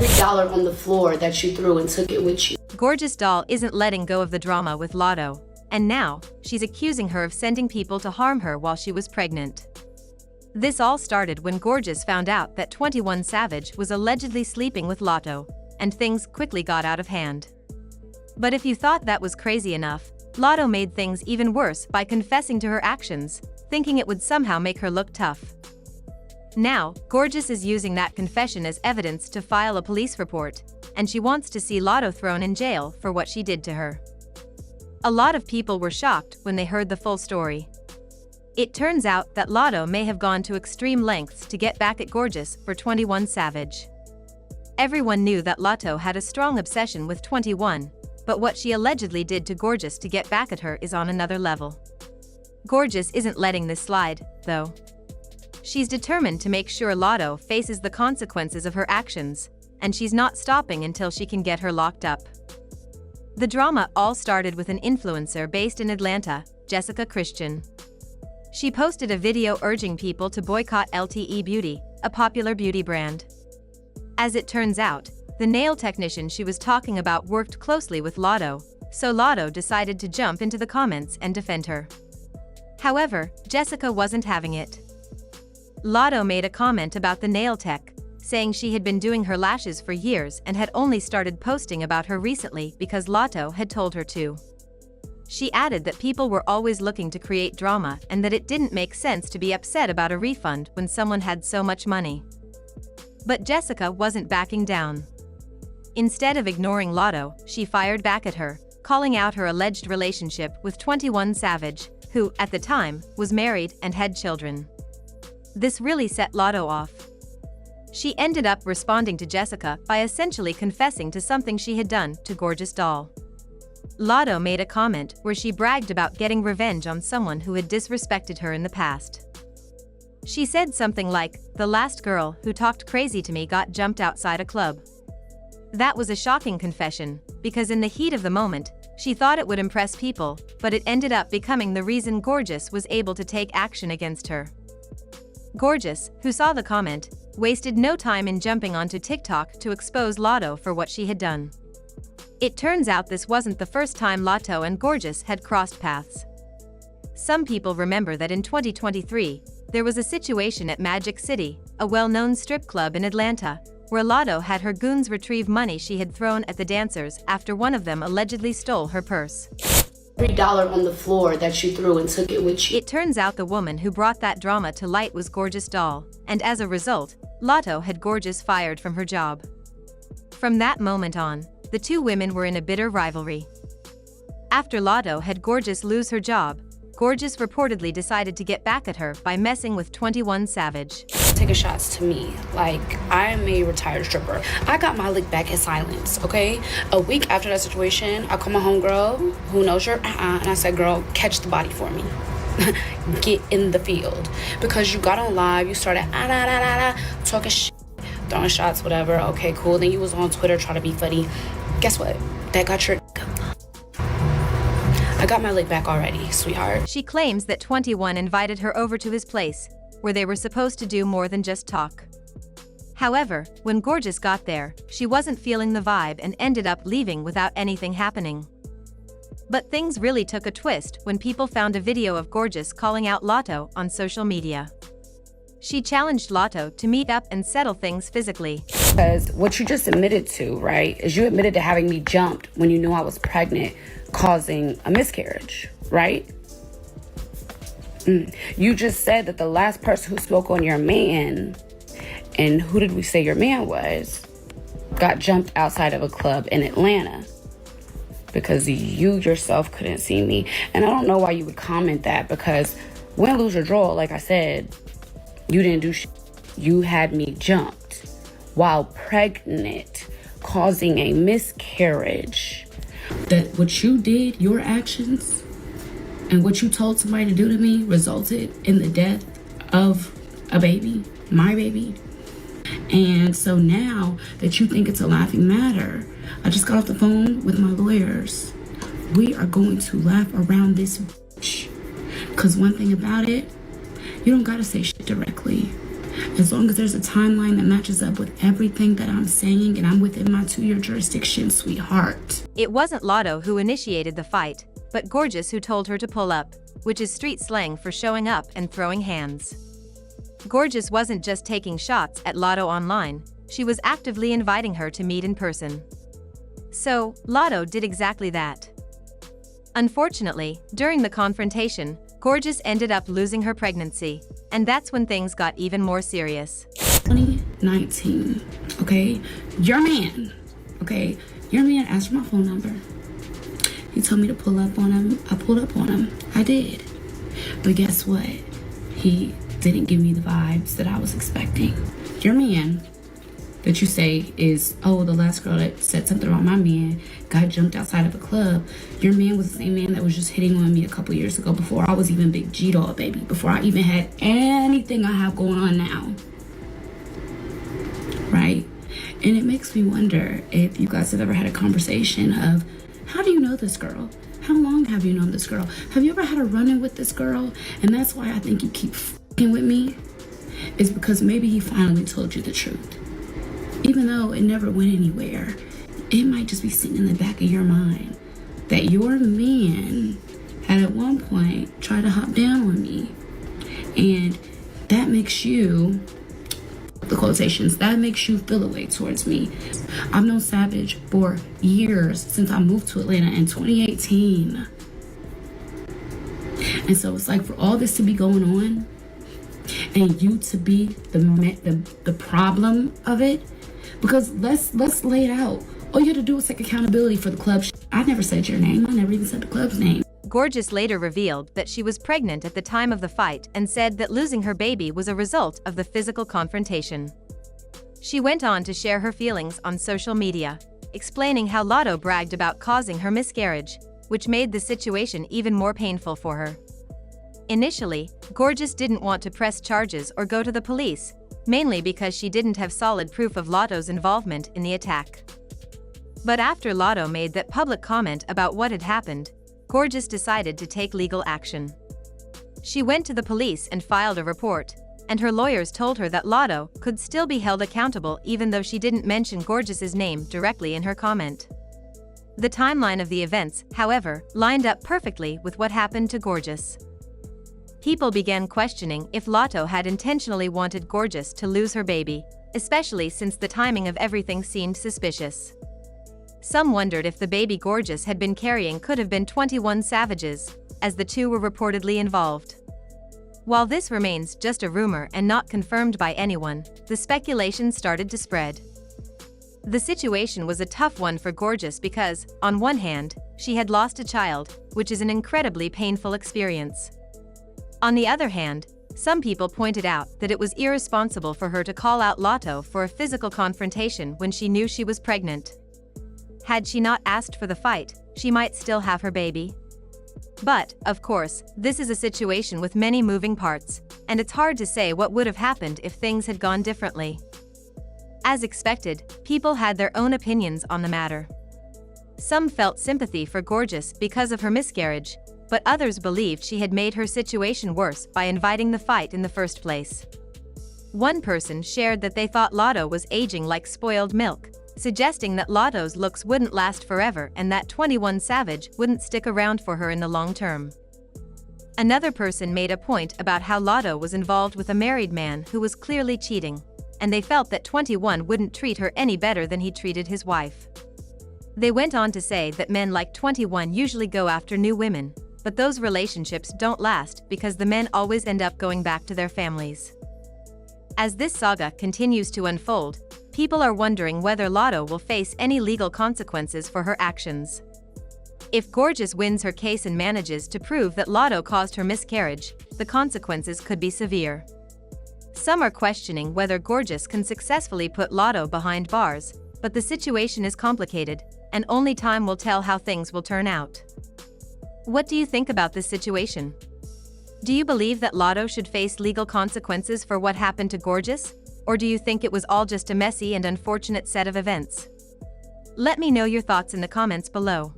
$3 on the floor that you threw and took it with you. Gorgeous doll isn't letting go of the drama with Latto, and now she's accusing her of sending people to harm her while she was pregnant. This all started when Gorgeous found out that 21 Savage was allegedly sleeping with Latto, and things quickly got out of hand. But if you thought that was crazy enough, Latto made things even worse by confessing to her actions, thinking it would somehow make her look tough. Now, Gorgeous is using that confession as evidence to file a police report, and she wants to see Latto thrown in jail for what she did to her. A lot of people were shocked when they heard the full story. It turns out that Latto may have gone to extreme lengths to get back at Gorgeous for 21 Savage. Everyone knew that Latto had a strong obsession with 21, but what she allegedly did to Gorgeous to get back at her is on another level. Gorgeous isn't letting this slide, though. She's determined to make sure Latto faces the consequences of her actions, and she's not stopping until she can get her locked up. The drama all started with an influencer based in Atlanta, Jessica Christian. She posted a video urging people to boycott LTE Beauty, a popular beauty brand. As it turns out, the nail technician she was talking about worked closely with Latto, so Latto decided to jump into the comments and defend her. However, Jessica wasn't having it. Latto made a comment about the nail tech, saying she had been doing her lashes for years and had only started posting about her recently because Latto had told her to. She added that people were always looking to create drama and that it didn't make sense to be upset about a refund when someone had so much money. But Jessica wasn't backing down. Instead of ignoring Latto, she fired back at her, calling out her alleged relationship with 21 Savage, who, at the time, was married and had children. This really set Latto off. She ended up responding to Jessica by essentially confessing to something she had done to Gorgeous doll. Latto made a comment where she bragged about getting revenge on someone who had disrespected her in the past. She said something like, "The last girl who talked crazy to me got jumped outside a club." That was a shocking confession, because in the heat of the moment, she thought it would impress people, but it ended up becoming the reason Gorgeous was able to take action against her. Gorgeous, who saw the comment, wasted no time in jumping onto TikTok to expose Latto for what she had done. It turns out this wasn't the first time Latto and Gorgeous had crossed paths. Some people remember that in 2023, there was a situation at Magic City, a well-known strip club in Atlanta, where Latto had her goons retrieve money she had thrown at the dancers after one of them allegedly stole her purse. $3 on the floor that you threw and took it with you. It turns out the woman who brought that drama to light was Gorgeous doll, and as a result, Latto had Gorgeous fired from her job. From that moment on, the two women were in a bitter rivalry. After Latto had Gorgeous lose her job, Gorgeous reportedly decided to get back at her by messing with 21 Savage. Taking shots to me like I am a retired stripper. I got my lick back in silence, okay? A week after that situation, I called my homegirl, who knows her, and I said, "Girl, catch the body for me." Get in the field. Because you got on live, you started talking shit, throwing shots, whatever. Okay, cool. Then you was on Twitter trying to be funny. Guess what? That got your... I got my lick back already, sweetheart. She claims that 21 invited her over to his place, where they were supposed to do more than just talk. However, when Gorgeous got there, she wasn't feeling the vibe and ended up leaving without anything happening. But things really took a twist when people found a video of Gorgeous calling out Latto on social media. She challenged Latto to meet up and settle things physically. Because what you just admitted to, right, is you admitted to having me jumped when you knew I was pregnant, causing a miscarriage, right? You just said that the last person who spoke on your man, and who did we say your man was, got jumped outside of a club in Atlanta because you yourself couldn't see me. And I don't know why you would comment that, because win, lose, or draw, like I said, you didn't do shit. You had me jumped while pregnant, causing a miscarriage. That what you did, your actions, and what you told somebody to do to me resulted in the death of a baby, my baby. And so now that you think it's a laughing matter, I just got off the phone with my lawyers. We are going to laugh around this bitch. Because one thing about it, you don't gotta say shit directly. As long as there's a timeline that matches up with everything that I'm saying and I'm within my 2-year jurisdiction, sweetheart. It wasn't Latto who initiated the fight, but Gorgeous who told her to pull up, which is street slang for showing up and throwing hands. Gorgeous wasn't just taking shots at Latto online, she was actively inviting her to meet in person. So, Latto did exactly that. Unfortunately, during the confrontation, Gorgeous ended up losing her pregnancy, and that's when things got even more serious. 2019, okay? Your man asked for my phone number. He told me to pull up on him. I pulled up on him. I did. But guess what? He didn't give me the vibes that I was expecting. Your man that you say is, oh, the last girl that said something about my man got jumped outside of a club. Your man was the same man that was just hitting on me a couple years ago before I was even Big G-Dog, baby. Before I even had anything I have going on now. Right? And it makes me wonder if you guys have ever had a conversation of, how do you know this girl? How long have you known this girl? Have you ever had a run-in with this girl? And that's why I think you keep f***ing with me. Is because maybe he finally told you the truth. Even though it never went anywhere, it might just be sitting in the back of your mind that your man had at one point tried to hop down on me. And that makes you, the quotations, that makes you feel a way towards me. I've known Savage for years, since I moved to Atlanta in 2018. And so it's like, for all this to be going on and you to be the problem of it, because let's lay it out. All you had to do was take accountability for the club. I never said your name. I never even said the club's name. Gorgeous later revealed that she was pregnant at the time of the fight and said that losing her baby was a result of the physical confrontation. She went on to share her feelings on social media, explaining how Latto bragged about causing her miscarriage, which made the situation even more painful for her. Initially, Gorgeous didn't want to press charges or go to the police, mainly because she didn't have solid proof of Latto's involvement in the attack. But after Latto made that public comment about what had happened, Gorgeous decided to take legal action. She went to the police and filed a report, and her lawyers told her that Latto could still be held accountable even though she didn't mention Gorgeous's name directly in her comment. The timeline of the events, however, lined up perfectly with what happened to Gorgeous. People began questioning if Latto had intentionally wanted Gorgeous to lose her baby, especially since the timing of everything seemed suspicious. Some wondered if the baby Gorgeous had been carrying could have been 21 Savage's, as the two were reportedly involved. While this remains just a rumor and not confirmed by anyone, the speculation started to spread. The situation was a tough one for Gorgeous because, on one hand, she had lost a child, which is an incredibly painful experience. On the other hand, some people pointed out that it was irresponsible for her to call out Latto for a physical confrontation when she knew she was pregnant. Had she not asked for the fight, she might still have her baby. But, of course, this is a situation with many moving parts, and it's hard to say what would have happened if things had gone differently. As expected, people had their own opinions on the matter. Some felt sympathy for Gorgeous because of her miscarriage, but others believed she had made her situation worse by inviting the fight in the first place. One person shared that they thought Latto was aging like spoiled milk, suggesting that Latto's looks wouldn't last forever and that 21 Savage wouldn't stick around for her in the long term. Another person made a point about how Latto was involved with a married man who was clearly cheating, and they felt that 21 wouldn't treat her any better than he treated his wife. They went on to say that men like 21 usually go after new women, but those relationships don't last because the men always end up going back to their families. As this saga continues to unfold, people are wondering whether Latto will face any legal consequences for her actions. If Gorgeous wins her case and manages to prove that Latto caused her miscarriage, the consequences could be severe. Some are questioning whether Gorgeous can successfully put Latto behind bars, but the situation is complicated, and only time will tell how things will turn out. What do you think about this situation? Do you believe that Latto should face legal consequences for what happened to Gorgeous, or do you think it was all just a messy and unfortunate set of events? Let me know your thoughts in the comments below.